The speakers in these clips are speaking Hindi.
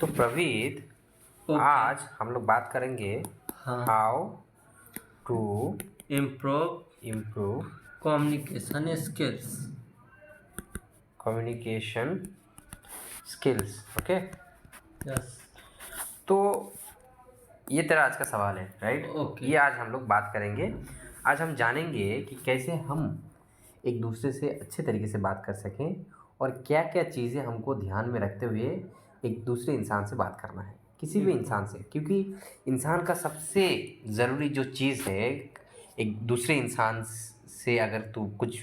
तो प्रवीत, ओके। आज हम लोग बात करेंगे हाँ। How to improve improve communication skills. Communication skills. Okay, yes. तो ये तेरा आज का सवाल है, राइट? ओके। ये आज हम लोग बात करेंगे। आज हम जानेंगे कि कैसे हम एक दूसरे से अच्छे तरीके से बात कर सकें और क्या क्या चीज़ें हमको ध्यान में रखते हुए एक दूसरे इंसान से बात करना है, किसी भी इंसान से। क्योंकि इंसान का सबसे ज़रूरी जो चीज़ है, एक दूसरे इंसान से अगर तू कुछ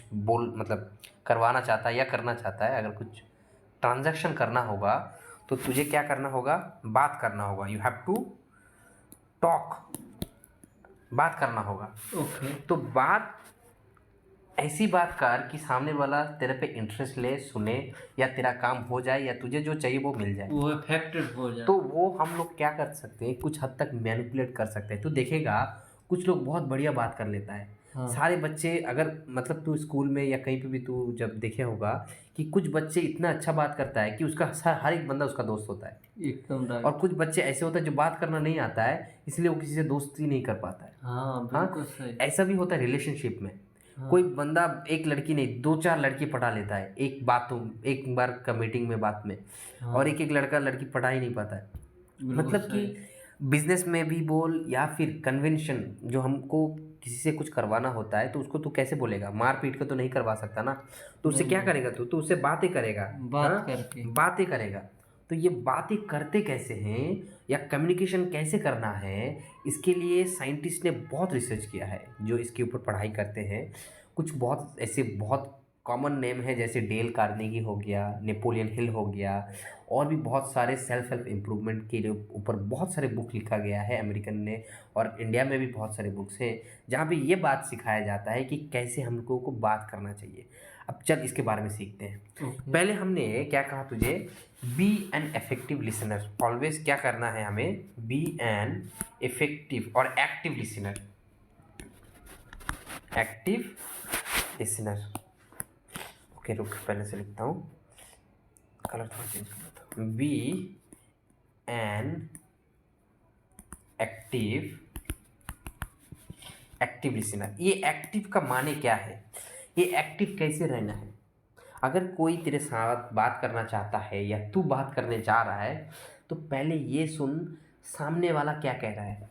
करवाना चाहता है या करना चाहता है, अगर कुछ ट्रांजैक्शन करना होगा तो तुझे क्या करना होगा? बात करना होगा। यू हैव टू टॉक, बात करना होगा। ओके। तो बात ऐसी बात कर कि सामने वाला तेरे पे इंटरेस्ट ले, सुने, या तेरा काम हो जाए या तुझे जो चाहिए वो मिल जाए। वो इफेक्टिव हो जाए। तो वो हम लोग क्या कर सकते हैं, कुछ हद तक मैनिपुलेट कर सकते हैं। तू देखेगा कुछ लोग बहुत बढ़िया बात कर लेता है। हाँ। सारे बच्चे, अगर तू स्कूल में या कहीं पे भी तू जब देखे होगा कि कुछ बच्चे इतना अच्छा बात करता है कि उसका हर एक बंदा उसका दोस्त होता है। एकदम राइट। और कुछ बच्चे ऐसे होते हैं जो बात करना नहीं आता है, इसलिए वो किसी से दोस्ती नहीं कर पाता है। हाँ, बिल्कुल सही। ऐसा भी होता है रिलेशनशिप में। हाँ। कोई बंदा एक लड़की नहीं, दो चार लड़की पटा लेता है एक बार का मीटिंग में, बात में। हाँ। और एक एक लड़का लड़की पटा ही नहीं पाता है। बिल्कुल कि सही। बिजनेस में भी बोल या फिर कन्वेंशन, जो हमको किसी से कुछ करवाना होता है तो उसको तू कैसे बोलेगा? मार पीट के तो नहीं करवा सकता ना। तो उससे क्या करेगा? तू उससे बातें करेगा, बात करके। बातें करेगा। तो ये बातें करते कैसे हैं या कम्युनिकेशन कैसे करना है, इसके लिए साइंटिस्ट ने बहुत रिसर्च किया है, जो इसके ऊपर पढ़ाई करते हैं। कुछ बहुत ऐसे बहुत कॉमन नेम है, जैसे डेल कार्नेगी हो गया, नेपोलियन हिल हो गया, और भी बहुत सारे सेल्फ हेल्प इम्प्रूवमेंट के लिए ऊपर बहुत सारे बुक लिखा गया है अमेरिकन ने। और इंडिया में भी बहुत सारे बुक्स हैं जहाँ पे ये बात सिखाया जाता है कि कैसे हम लोगों को बात करना चाहिए। अब चल इसके बारे में सीखते हैं। पहले हमने क्या कहा तुझे? Be an effective listener. Always क्या करना है हमें? बी एन इफेक्टिव और active listener. Active listener. Okay, रुक, पहले से लिखता हूँ, कलर थोड़ा चेंज कर देता हूँ। Be an active listener. ये एक्टिव का माने क्या है? ये एक्टिव कैसे रहना है? अगर कोई तेरे साथ बात करना चाहता है या तू बात करने जा रहा है तो पहले ये सुन सामने वाला क्या कह रहा है।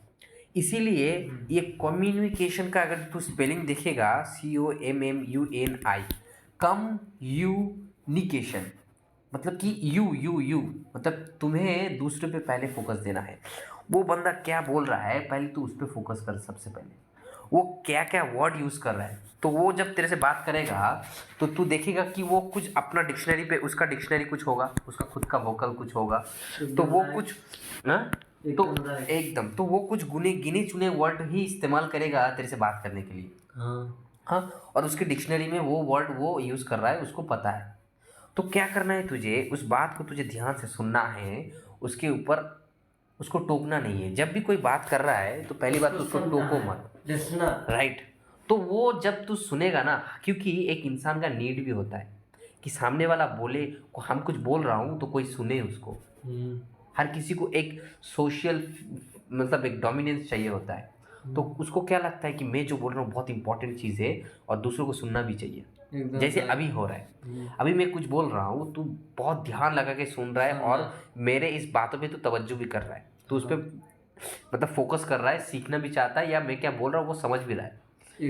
इसीलिए ये कम्युनिकेशन का अगर तू स्पेलिंग देखेगा, COMMUNI, कम्युनिकेशन, मतलब कि यू मतलब तुम्हें दूसरे पे पहले फोकस देना है। वो बंदा क्या बोल रहा है पहले तू उस पर फोकस कर। सबसे पहले वो क्या क्या वर्ड यूज़ कर रहा है, तो वो जब तेरे से बात करेगा तो तू देखेगा कि वो कुछ अपना डिक्शनरी पे, उसका डिक्शनरी कुछ होगा, उसका खुद का वोकल कुछ होगा, तो वो कुछ तो एकदम तो वो कुछ गिने चुने वर्ड ही इस्तेमाल करेगा तेरे से बात करने के लिए। हाँ, और उसकी डिक्शनरी में वो वर्ड वो यूज़ कर रहा है, उसको पता है। तो क्या करना है तुझे? उस बात को तुझे ध्यान से सुनना है, उसके ऊपर उसको टोकना नहीं है। जब भी कोई बात कर रहा है तो पहली बात उसको टोको मत, राइट? तो वो जब तू सुनेगा ना, क्योंकि एक इंसान का नीड भी होता है कि सामने वाला बोले, हम कुछ बोल रहा हूँ तो कोई सुने उसको। हर किसी को एक सोशल एक डोमिनेंस चाहिए होता है। तो उसको क्या लगता है कि मैं जो बोल रहा हूँ बहुत इंपॉर्टेंट चीज़ है और दूसरों को सुनना भी चाहिए। जैसे अभी हो रहा है, अभी मैं कुछ बोल रहा हूँ, तू बहुत ध्यान लगा के सुन रहा है और मेरे इस बातों पे तू तवज्जो भी कर रहा है, तो उस पर फोकस कर रहा है, सीखना भी चाहता है, या मैं क्या बोल रहा हूँ वो समझ भी रहा है।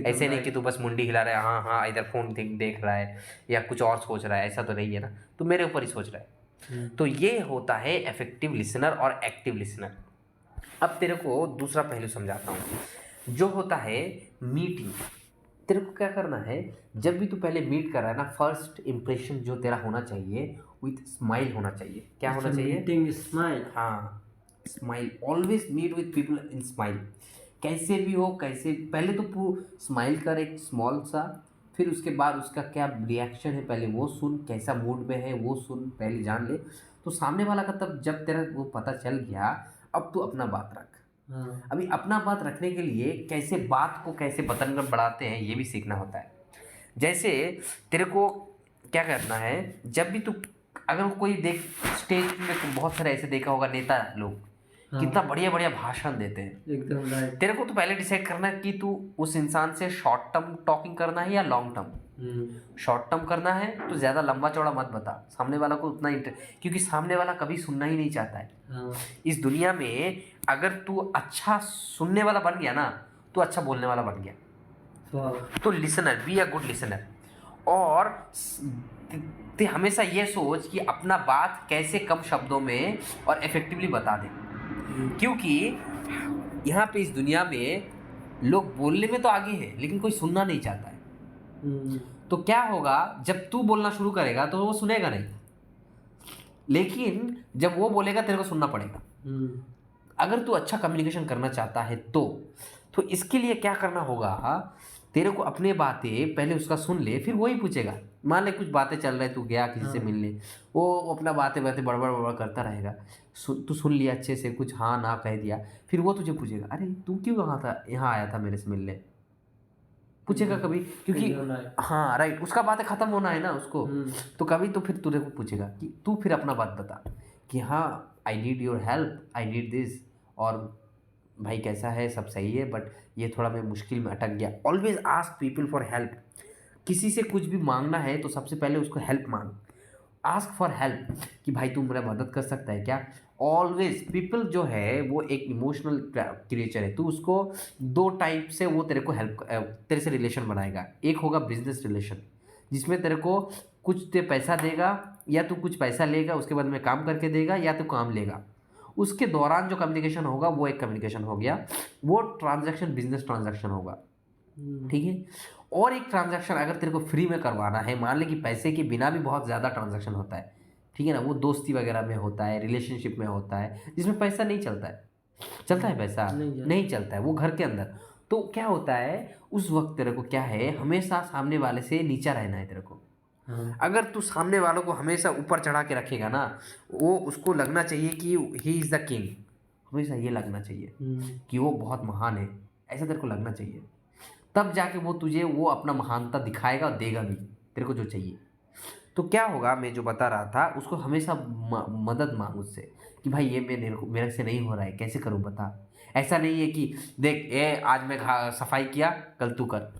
ऐसे नहीं कि तू बस मुंडी हिला रहा है, हाँ हाँ इधर फोन देख रहा है या कुछ और सोच रहा है, ऐसा तो नहीं है ना, तो मेरे ऊपर ही सोच रहा है। तो ये होता है इफेक्टिव लिसनर और एक्टिव लिसनर। अब तेरे को दूसरा पहलू समझाता हूँ, जो होता है मीटिंग। तेरे को क्या करना है? जब भी तू पहले मीट कर रहा है ना, फर्स्ट इंप्रेशन जो तेरा होना चाहिए विथ स्माइल होना चाहिए। क्या होना चाहिए? Meeting smile. हाँ, smile. Always meet with people in smile. कैसे भी हो, कैसे, पहले तो तू स्माइल कर एक स्मॉल सा, फिर उसके बाद उसका क्या रिएक्शन है पहले वो सुन, कैसा मूड में है वो सुन, पहले जान ले। तो सामने वाला का तब जब तेरा वो पता चल गया, अब तू अपना बात रख। अभी अपना बात रखने के लिए कैसे बात को कैसे बतन बढ़ाते हैं ये भी सीखना होता है। जैसे तेरे को क्या करना है, जब भी तू अगर कोई देख स्टेज में बहुत सारे ऐसे देखा होगा नेता लोग हाँ। कितना बढ़िया बढ़िया भाषण देते हैं। एकदम राइट। तेरे को तो पहले डिसाइड करना है कि तू उस इंसान से शॉर्ट टर्म टॉकिंग करना है या लॉन्ग टर्म। शॉर्ट टर्म करना है तो ज़्यादा लंबा चौड़ा मत बता, सामने वाला को उतना क्योंकि सामने वाला कभी सुनना ही नहीं चाहता है। हाँ। इस दुनिया में अगर तू अच्छा सुनने वाला बन गया ना तो अच्छा बोलने वाला बन गया। तो listener, be a good listener. और ते हमेशा ये सोच कि अपना बात कैसे कम शब्दों में और इफेक्टिवली बता दे, क्योंकि यहाँ पे इस दुनिया में लोग बोलने में तो आगे हैं लेकिन कोई सुनना नहीं चाहता है। तो क्या होगा, जब तू बोलना शुरू करेगा तो वो सुनेगा नहीं, लेकिन जब वो बोलेगा तेरे को सुनना पड़ेगा। अगर तू अच्छा कम्युनिकेशन करना चाहता है तो इसके लिए क्या करना होगा, तेरे को अपने बातें पहले उसका सुन ले, फिर वही पूछेगा। मान ले कुछ बातें चल रहे, तू गया किसी से मिलने, वो अपना बातें बड़बड़ करता रहेगा, तू सुन लिया अच्छे से, कुछ हाँ ना कह दिया, फिर वो तुझे पूछेगा अरे तू क्यों यहाँ आया था मेरे से मिलने, पूछेगा कभी, क्योंकि हाँ राइट, उसका बातें खत्म होना है ना उसको। तो कभी तो फिर तुझे को पूछेगा कि तू फिर अपना बात बता कि हाँ I need your help, I need this, और भाई कैसा है, सब सही है, बट ये थोड़ा मैं मुश्किल में अटक गया। Always ask people for help. किसी से कुछ भी मांगना है तो सबसे पहले उसको हेल्प मांग, आस्क फॉर हेल्प कि भाई तू मेरा मदद कर सकता है क्या। ऑलवेज पीपल जो है वो एक इमोशनल क्रिएचर है, तू उसको दो टाइप से वो तेरे को हेल्प, तेरे से रिलेशन बनाएगा। एक होगा बिजनेस रिलेशन, जिसमें तेरे को कुछ ते पैसा देगा या तू कुछ पैसा लेगा, उसके बाद में काम करके देगा या तू काम लेगा, उसके दौरान जो कम्युनिकेशन होगा वो एक कम्युनिकेशन हो गया, वो ट्रांजैक्शन बिजनेस ट्रांजैक्शन होगा, ठीक है। और एक ट्रांजैक्शन अगर तेरे को फ्री में करवाना है, मान ले कि पैसे के बिना भी बहुत ज़्यादा ट्रांजैक्शन होता है, ठीक है ना, वो दोस्ती वगैरह में होता है, रिलेशनशिप में होता है, जिसमें पैसा नहीं चलता है, चलता है पैसा नहीं चलता है, वो घर के अंदर। तो क्या होता है उस वक्त तेरे को क्या है, हमेशा सामने वाले से नीचा रहना है तेरे को। अगर तू सामने वालों को हमेशा ऊपर चढ़ा के रखेगा ना, वो उसको लगना चाहिए कि ही इज़ द किंग, हमेशा ये लगना चाहिए कि वो बहुत महान है, ऐसा तेरे को लगना चाहिए। तब जाके वो तुझे वो अपना महानता दिखाएगा और देगा भी तेरे को जो चाहिए। तो क्या होगा, मैं जो बता रहा था उसको हमेशा मदद मांग उससे कि भाई ये मेरे से नहीं हो रहा है, कैसे करूँ बता। ऐसा नहीं है कि देख आज मैं सफाई किया कल तू कर,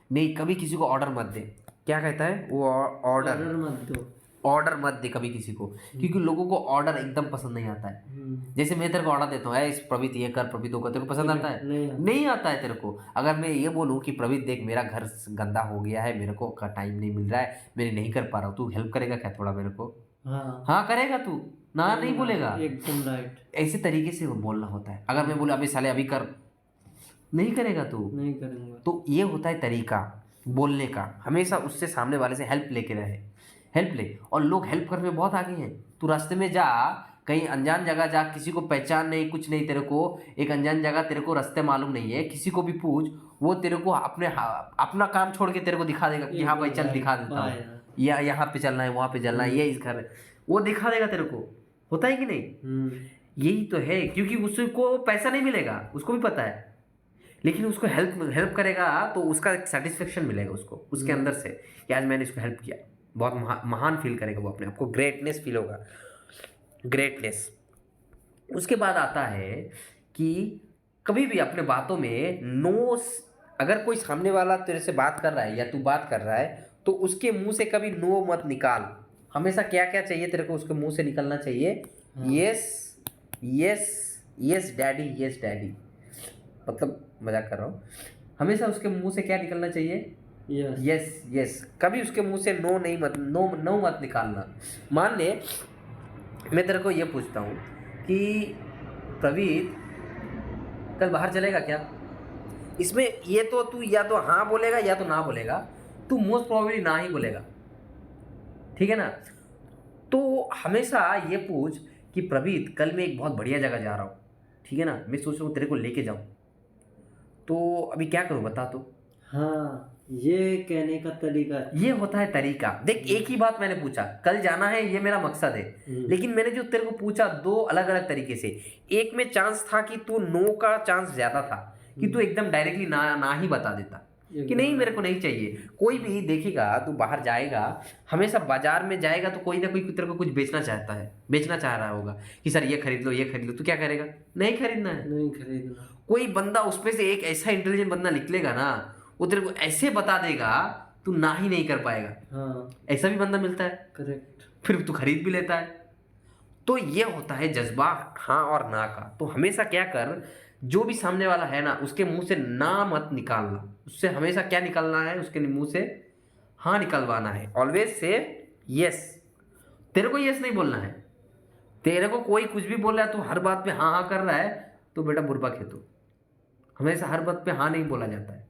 नहीं, कभी किसी को ऑर्डर मत दे। क्या कहता है वो, ऑर्डर मत दे कभी किसी को, क्योंकि लोगों को ऑर्डर एकदम पसंद नहीं आता है। जैसे मैं तेरे को ऑर्डर देता हूँ, प्रवीत ये कर, प्रवीत वो कर, तेरे को पसंद आता है? नहीं आता है तेरे को। अगर मैं ये बोलूँ कि प्रवीत देख मेरा घर गंदा हो गया है, मेरे को टाइम नहीं मिल रहा है, मैं नहीं कर पा रहा हूँ, तू हेल्प करेगा क्या थोड़ा मेरे को? हाँ करेगा तू, ना नहीं बोलेगा, एकदम राइट। ऐसे तरीके से बोलना होता है। अगर मैं बोला अभी साले अभी कर, नहीं करेगा तू, नहीं करेंगे। तो ये होता है तरीका बोलने का, हमेशा उससे सामने वाले से हेल्प लेके रहे, हेल्प ले। और लोग हेल्प करने में बहुत आगे हैं। तू रास्ते में जा, कहीं अनजान जगह जा, किसी को पहचान नहीं कुछ नहीं, तेरे को एक अनजान जगह, तेरे को रास्ते मालूम नहीं है, किसी को भी पूछ, वो तेरे को अपना काम छोड़ के तेरे को दिखा देगा कि हाँ भाई चल दिखा देता हूँ, या यहाँ पे चलना है, वहाँ पे चलना है, ये इस घर, वो दिखा देगा तेरे को। होता है कि नहीं? यही तो है, क्योंकि उसको पैसा नहीं मिलेगा, उसको भी पता है, लेकिन उसको हेल्प करेगा तो उसका एक सेटिस्फेक्शन मिलेगा उसको, उसके अंदर से कि आज मैंने इसको हेल्प किया, बहुत महान फील करेगा वो, अपने आप को ग्रेटनेस फील होगा, ग्रेटनेस। उसके बाद आता है कि कभी भी अपने बातों में नो, अगर कोई सामने वाला तेरे से बात कर रहा है या तू बात कर रहा है तो उसके मुंह से कभी नो मत निकाल। हमेशा क्या क्या चाहिए तेरे को उसके मुंह से निकलना चाहिए, yes yes yes daddy, yes daddy, मतलब मजाक कर रहा हूँ। हमेशा उसके मुंह से क्या निकलना चाहिए, यस यस। कभी उसके मुंह से नो नहीं, मत नो मत निकालना। मान ले मैं तेरे को ये पूछता हूँ कि प्रवीत कल बाहर चलेगा क्या, इसमें ये तो तू या तो हाँ बोलेगा या तो ना बोलेगा, तू मोस्ट प्रोबेबली ना ही बोलेगा, ठीक है ना। तो हमेशा ये पूछ कि प्रवीत कल मैं एक बहुत बढ़िया जगह जा रहा हूँ, ठीक है ना, मैं सोच रहा हूँ तेरे को लेके जाऊँ, तो अभी क्या करूँ बता तो। हाँ, ये कहने का तरीका है, ये होता है तरीका। देख एक ही बात मैंने पूछा, कल जाना है ये मेरा मकसद है, लेकिन मैंने जो तेरे को पूछा दो अलग अलग तरीके से। एक में चांस था कि तू नो का चांस ज्यादा था, कि तू एकदम डायरेक्टली ना ही बता देता, कि नहीं मेरे को नहीं चाहिए। कोई भी देखेगा, तू बाहर जाएगा, हमेशा बाजार में जाएगा तो कोई ना कोई तेरे को कुछ बेचना चाहता है, बेचना चाह रहा होगा कि सर ये खरीद लो, ये खरीद लो। तू क्या करेगा? नहीं खरीदना है। नहीं खरीदना। कोई बंदा उसमें से एक ऐसा इंटेलिजेंट बंदा निकलेगा ना, वो तेरे को ऐसे बता देगा तू ना ही नहीं कर पाएगा। हाँ ऐसा भी बंदा मिलता है, करेक्ट। फिर तू खरीद भी लेता है। तो ये होता है जज्बा हाँ और ना का। तो हमेशा क्या कर, जो भी सामने वाला है ना उसके मुंह से ना मत निकालना, उससे हमेशा क्या निकालना है, उसके मुंह से हाँ निकलवाना है। Always say yes. तेरे को यस नहीं बोलना है। तेरे को कोई कुछ भी बोल रहा है, तू हर बात पे हाँ हाँ कर रहा है, तो बेटा बुर्बक है तू। हमेशा हर बात पे हाँ नहीं बोला जाता है,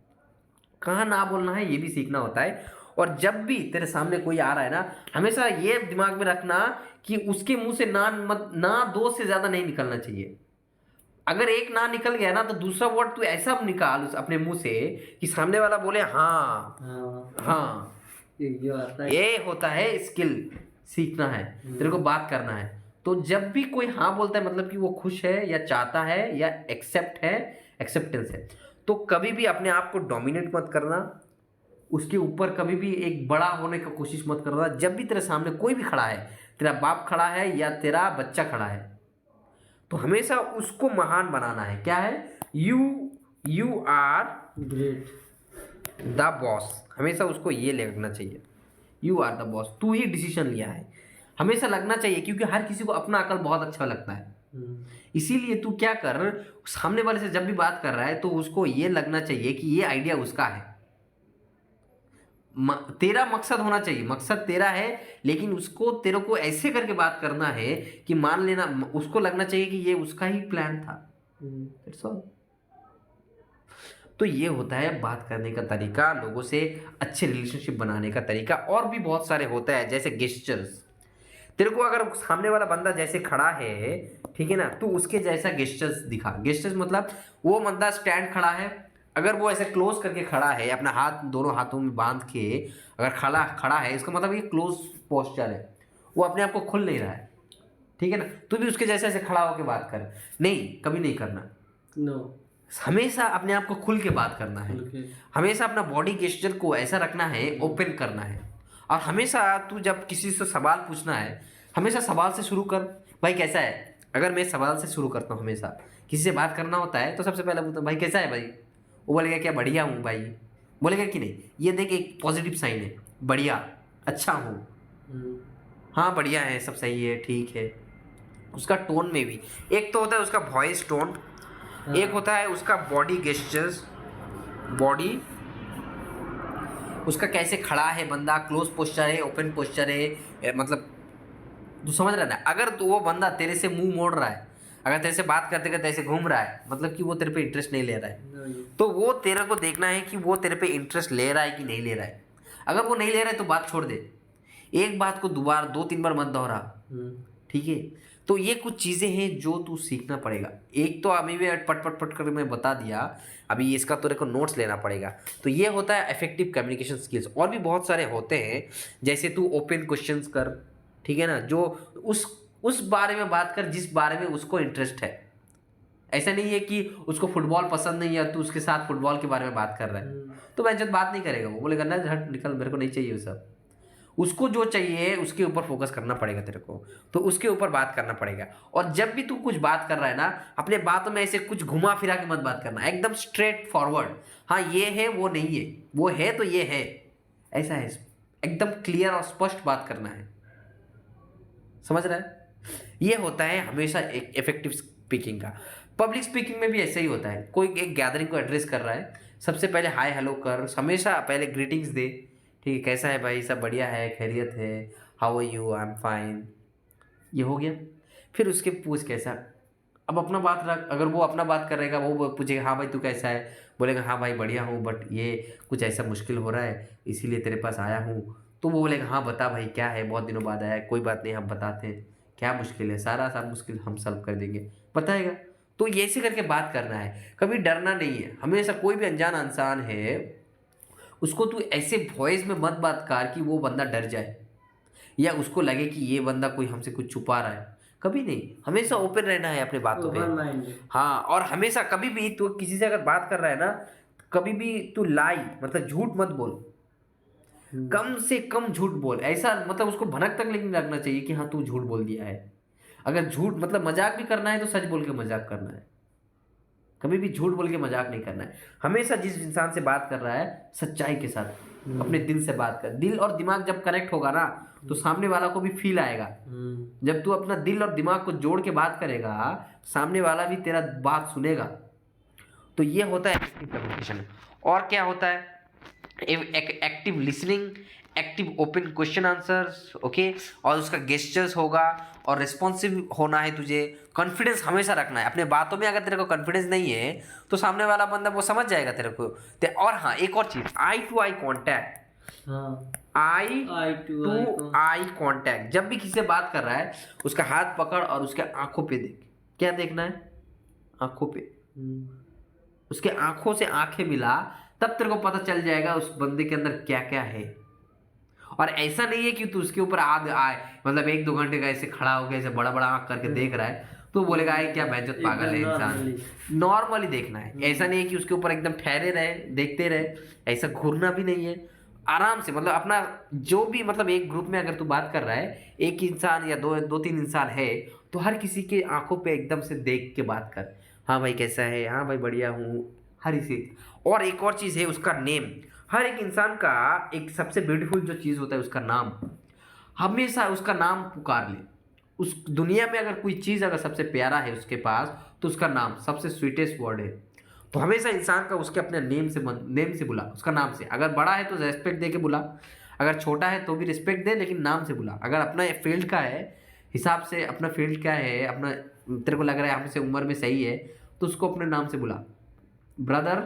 कहाँ ना बोलना है ये भी सीखना होता है। और जब भी तेरे सामने कोई आ रहा है ना, हमेशा ये दिमाग में रखना कि उसके मुंह से ना मत, ना दो से ज्यादा नहीं निकलना चाहिए। अगर एक ना निकल गया ना तो दूसरा वर्ड तू ऐसा निकाल उस अपने मुंह से कि सामने वाला बोले हाँ हाँ हाँ। You are right. ये होता है स्किल, सीखना है, तेरे को बात करना है। तो जब भी कोई हाँ बोलता है मतलब कि वो खुश है या चाहता है या एक्सेप्ट है, एक्सेप्टेंस है। तो कभी भी अपने आप को डोमिनेट मत करना, उसके ऊपर कभी भी एक बड़ा होने की कोशिश मत करना। जब भी तेरे सामने कोई भी खड़ा है, तेरा बाप खड़ा है या तेरा बच्चा खड़ा है, तो हमेशा उसको महान बनाना है। क्या है? You are great. The boss. हमेशा उसको ये लगना चाहिए, यू आर द बॉस, तू ही डिसीजन लिया है। हमेशा लगना चाहिए, क्योंकि हर किसी को अपना अकल बहुत अच्छा लगता है। इसीलिए तू क्या कर, सामने वाले से जब भी बात कर रहा है तो उसको ये लगना चाहिए कि ये आइडिया उसका है। तेरा मकसद होना चाहिए, मकसद तेरा है, लेकिन उसको तेरे को ऐसे करके बात करना है कि मान लेना उसको लगना चाहिए कि ये उसका ही प्लान था। That's all। तो ये होता है बात करने का तरीका, लोगों से अच्छे रिलेशनशिप बनाने का तरीका। और भी बहुत सारे होता है, जैसे गेस्चर्स। तेरे को अगर सामने वाला बंदा जैसे खड़ा है, ठीक है ना, तो उसके जैसा गेस्चर्स दिखा। गेस्चर्स मतलब वो बंदा स्टैंड खड़ा है, अगर वो ऐसे क्लोज करके खड़ा है, अपना हाथ दोनों हाथों में बांध के अगर खड़ा खड़ा है, इसका मतलब ये क्लोज पोस्चर है, वो अपने आप को खुल नहीं रहा है। ठीक है ना, तू भी उसके जैसे ऐसे खड़ा होकर बात कर। नहीं, कभी नहीं करना। नो। हमेशा अपने आप को खुल के बात करना है। हमेशा अपना बॉडी गेस्चर को ऐसा रखना है, ओपन करना है। और हमेशा तू जब किसी से सवाल पूछना है, हमेशा सवाल से शुरू कर। भाई कैसा है? अगर मैं सवाल से शुरू करता हूँ, हमेशा किसी से बात करना होता है तो सबसे पहले पूछता हूँ भाई कैसा है भाई। वो बोलेगा क्या बढ़िया हूँ भाई, बोलेगा कि नहीं। ये देख एक पॉजिटिव साइन है, बढ़िया, अच्छा हूँ, हाँ बढ़िया है, सब सही है, ठीक है। उसका टोन में भी एक तो होता है उसका वॉइस टोन, एक होता है उसका बॉडी गेस्चर्स, बॉडी उसका कैसे खड़ा है बंदा, क्लोज पोस्चर है, ओपन पोस्चर है, मतलब तू समझ रहा है ना। अगर तो वो बंदा तेरे से मुंह मोड़ रहा है, अगर तेरे से बात करते करते ऐसे घूम रहा है, मतलब कि वो तेरे पे इंटरेस्ट नहीं ले रहा है। तो वो तेरे को देखना है कि वो तेरे पे इंटरेस्ट ले रहा है कि नहीं ले रहा है। अगर वो नहीं ले रहा है तो बात छोड़ दे, एक बात को दोबारा 2-3 बार मत दोहरा, ठीक है। तो ये कुछ चीज़ें हैं जो तू सीखना पड़ेगा। एक तो अभी भी पट पट पट कर मैं बता दिया, अभी इसका तेरे को नोट्स लेना पड़ेगा। तो ये होता है इफेक्टिव कम्युनिकेशन स्किल्स। और भी बहुत सारे होते हैं, जैसे तू ओपन क्वेश्चंस कर, ठीक है ना, जो उस बारे में बात कर जिस बारे में उसको इंटरेस्ट है। ऐसा नहीं है कि उसको फुटबॉल पसंद नहीं है, तू उसके साथ फुटबॉल के बारे में बात कर रहा है तो मैं जब बात नहीं करेगा, वो बोलेगा ना हट निकल, मेरे को नहीं चाहिए वो सब। उसको जो चाहिए उसके ऊपर फोकस करना पड़ेगा तेरे को, तो उसके ऊपर बात करना पड़ेगा। और जब भी तू कुछ बात कर रहा है ना, अपने बातों में ऐसे कुछ घुमा फिरा के मत बात करना, एकदम स्ट्रेट फॉरवर्ड। हाँ ये है, वो नहीं है, वो है तो ये है, ऐसा है। एकदम क्लियर और स्पष्ट बात करना है, समझ रहा है। ये होता है हमेशा एक इफेक्टिव स्पीकिंग का। पब्लिक स्पीकिंग में भी ऐसा ही होता है। कोई एक गैदरिंग को एड्रेस कर रहा है, सबसे पहले हाय हेलो कर, हमेशा पहले ग्रीटिंग्स दे, ठीक है, कैसा है भाई, सब बढ़िया है, खैरियत है, how are you, I am fine, ये हो गया। फिर उसके पूछ कैसा, अब अपना बात रख। अगर वो अपना बात करेगा, वो पूछेगा हाँ भाई तू कैसा है, बोलेगा हाँ भाई बढ़िया हूँ, बट ये कुछ ऐसा मुश्किल हो रहा है इसीलिए तेरे पास आया हूँ। तो वो बोलेगा हाँ बता भाई क्या है, बहुत दिनों बाद आया है, कोई बात नहीं हम बताते हैं, क्या मुश्किल है, सारा मुश्किल हम सॉल्व कर देंगे, बताएगा। तो ये ऐसे करके बात करना है, कभी डरना नहीं है। हमेशा कोई भी अनजान इंसान है, उसको तू ऐसे वॉइस में मत बात कर कि वो बंदा डर जाए या उसको लगे कि ये बंदा कोई हमसे कुछ छुपा रहा है। कभी नहीं, हमेशा ओपन रहना है अपने बातों पे। हाँ, और हमेशा कभी भी तो किसी से अगर बात कर रहा है ना, कभी भी तू लाई मतलब झूठ मत बोल, कम से कम झूठ बोल। ऐसा मतलब उसको भनक तक नहीं लगना चाहिए कि हाँ तू झूठ बोल दिया है। अगर झूठ मतलब मजाक भी करना है तो सच बोल के मजाक करना है, कभी भी झूठ बोल के मजाक नहीं करना है। हमेशा जिस इंसान से बात कर रहा है सच्चाई के साथ, अपने दिल से बात कर। दिल और दिमाग जब कनेक्ट होगा ना तो सामने वाला को भी फील आएगा। जब तू अपना दिल और दिमाग को जोड़ के बात करेगा सामने वाला भी तेरा बात सुनेगा। तो ये होता है एक्टिव कम्युनिकेशन। और क्या होता है, active listening, active open question answers, okay. और उसका गेस्चर्स होगा और रिस्पॉन्सिव होना है तुझे। कॉन्फिडेंस हमेशा रखना है अपने बातों में। अगर तेरे को कॉन्फिडेंस नहीं है तो सामने वाला बंदा वो समझ जाएगा तेरे को। और हाँ एक और चीज, आई टू आई कॉन्टैक्ट। हाँ, आई आई टू आई कॉन्टैक्ट। जब भी किसी से बात कर रहा है उसका हाथ पकड़ और उसके आंखों पे देख। क्या देखना है? आंखों पे। उसके आंखों से आंखें मिला, तब तेरे को पता चल जाएगा उस बंदे के अंदर क्या क्या है। और ऐसा नहीं है कि तू उसके ऊपर आग आए मतलब 1-2 घंटे का ऐसे खड़ा हो गया ऐसे बड़ा बड़ा आंख करके देख रहा है तो बोलेगा ये क्या बेइज्जत पागल है इंसान। नॉर्मली देखना है। ऐसा नहीं है कि उसके ऊपर एकदम ठहरे रहे देखते रहे, ऐसा घूरना भी नहीं है। आराम से मतलब अपना जो भी मतलब एक ग्रुप में अगर तू बात कर रहा है, एक इंसान या दो तीन इंसान है तो हर किसी के आंखों पे एकदम से देख के बात कर। हाँ भाई कैसा है, हाँ भाई बढ़िया हूँ, हर किसी। और एक और चीज़ है उसका नेम। हर एक इंसान का एक सबसे ब्यूटीफुल जो चीज़ होता है उसका नाम। हमेशा उसका नाम पुकार ले। उस दुनिया में अगर कोई चीज़ अगर सबसे प्यारा है उसके पास तो उसका नाम सबसे स्वीटेस्ट वर्ड है। तो हमेशा इंसान का उसके अपने नेम से बुला, उसका नाम से। अगर बड़ा है तो रेस्पेक्ट दे के बुला, अगर छोटा है तो भी रिस्पेक्ट दे लेकिन नाम से बुला। अगर अपना फील्ड का है हिसाब से, अपना फील्ड क्या है अपना, तेरे को लग रहा है हमसे उम्र में सही है तो उसको अपने नाम से बुला। ब्रदर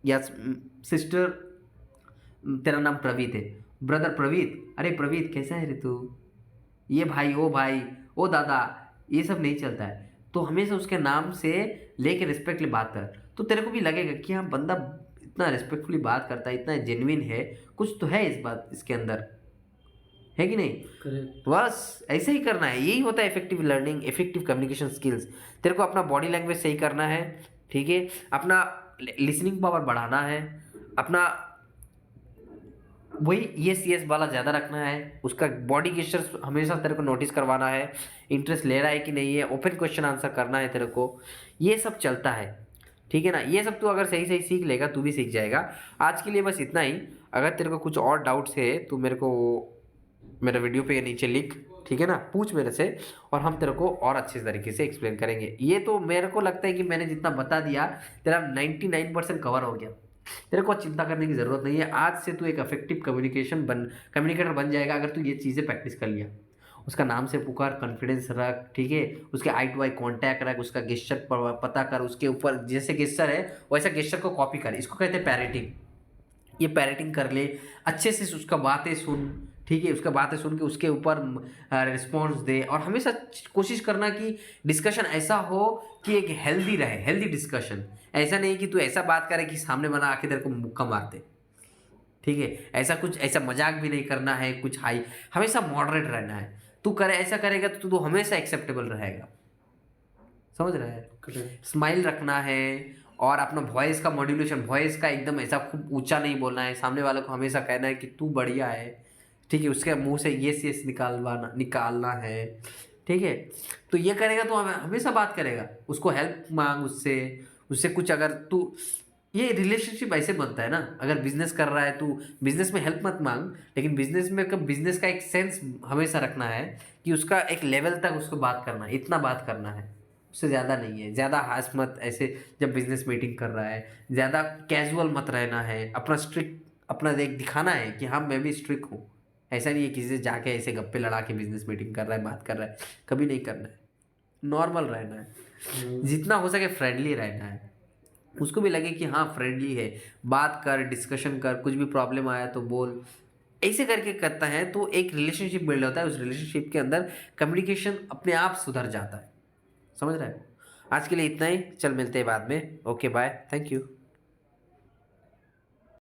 या सिस्टर, तेरा नाम प्रवीत है, ब्रदर प्रवीत, अरे प्रवीत कैसा है रे तू, ये भाई ओ दादा, ये सब नहीं चलता है। तो हमेशा उसके नाम से लेके रिस्पेक्टली बात कर, तो तेरे को भी लगेगा कि हाँ बंदा इतना रिस्पेक्टफुली बात करता है, इतना जेन्युइन है, कुछ तो है इस बात इसके अंदर, है कि नहीं? करेक्ट। बस ऐसे ही करना है। यही होता है effective learning, effective communication skills. तेरे को अपना बॉडी लैंग्वेज सही करना है, ठीक है, अपना लिसनिंग पावर बढ़ाना है, अपना वही यस वाला ज़्यादा रखना है, उसका बॉडी गेस्चर्स हमेशा तेरे को नोटिस करवाना है, इंटरेस्ट ले रहा है कि नहीं है, ओपन क्वेश्चन आंसर करना है तेरे को। ये सब चलता है, ठीक है ना? ये सब तू अगर सही सही सीख लेगा तू भी सीख जाएगा। आज के लिए बस इतना ही। अगर तेरे को कुछ और डाउट्स है तो मेरे को मेरा वीडियो पे नीचे लिख, ठीक है ना, पूछ मेरे से और हम तेरे को और अच्छे तरीके से एक्सप्लेन करेंगे। ये तो मेरे को लगता है कि मैंने जितना बता दिया तेरा 99% कवर हो गया। तेरे को चिंता करने की ज़रूरत नहीं है। आज से तू एक इफेक्टिव कम्युनिकेटर बन जाएगा अगर तू ये चीज़ें प्रैक्टिस कर लिया। उसका नाम से पुकार, कॉन्फिडेंस रख, ठीक है, उसके आई टू आई कॉन्टैक्ट रख, उसका गेस्चर पता कर, उसके ऊपर जैसे गेस्चर है वैसा गेस्चर को कॉपी कर। इसको कहते हैं पैरेटिंग। ये पैरेटिंग कर ले, अच्छे से उसका बातें सुन, ठीक है, उसका बातें सुन के उसके ऊपर रिस्पॉन्स दे। और हमेशा कोशिश करना कि डिस्कशन ऐसा हो कि एक हेल्दी रहे, हेल्दी डिस्कशन। ऐसा नहीं कि तू ऐसा बात करे कि सामने वाला आके तेरे को मुक्का मार दे, ठीक है। ऐसा कुछ ऐसा मजाक भी नहीं करना है, कुछ हाई, हमेशा मॉडरेट रहना है। तू करे ऐसा करेगा तो तू हमेशा एक्सेप्टेबल रहेगा, समझ रहा है? स्माइल रखना है और अपना वॉइस का मॉड्यूलेशन, वॉइस का एकदम ऐसा खूब ऊंचा नहीं बोलना है। सामने वाले को हमेशा कहना है कि तू बढ़िया है, ठीक है, उसके मुंह से यस निकालना है, ठीक है। तो ये करेगा तो हमेशा बात करेगा। उसको हेल्प मांग उससे, उससे कुछ अगर तू, ये रिलेशनशिप ऐसे बनता है ना। अगर बिजनेस कर रहा है तू, बिजनेस में हेल्प मत मांग, लेकिन बिजनेस का एक सेंस हमेशा रखना है कि उसका एक लेवल तक उसको बात करना है, इतना बात करना है, उससे ज़्यादा नहीं है। ज़्यादा हास मत ऐसे, जब बिजनेस मीटिंग कर रहा है ज़्यादा कैजुअल मत रहना है। अपना स्ट्रिक्ट अपना दिखाना है कि हाँ मैं भी स्ट्रिक्ट हूँ। ऐसा नहीं है किसी से जाके ऐसे गप्पे लड़ा के बिजनेस मीटिंग कर रहा है, बात कर रहा है, कभी नहीं करना है। नॉर्मल रहना है, जितना हो सके फ्रेंडली रहना है। उसको भी लगे कि हाँ फ्रेंडली है, बात कर, डिस्कशन कर, कुछ भी प्रॉब्लम आया तो बोल। ऐसे करके करता है तो एक रिलेशनशिप बिल्ड होता है। उस रिलेशनशिप के अंदर कम्युनिकेशन अपने आप सुधर जाता है, समझ रहा है? आज के लिए इतना ही, चल मिलते हैं बाद में। Okay bye, thank you.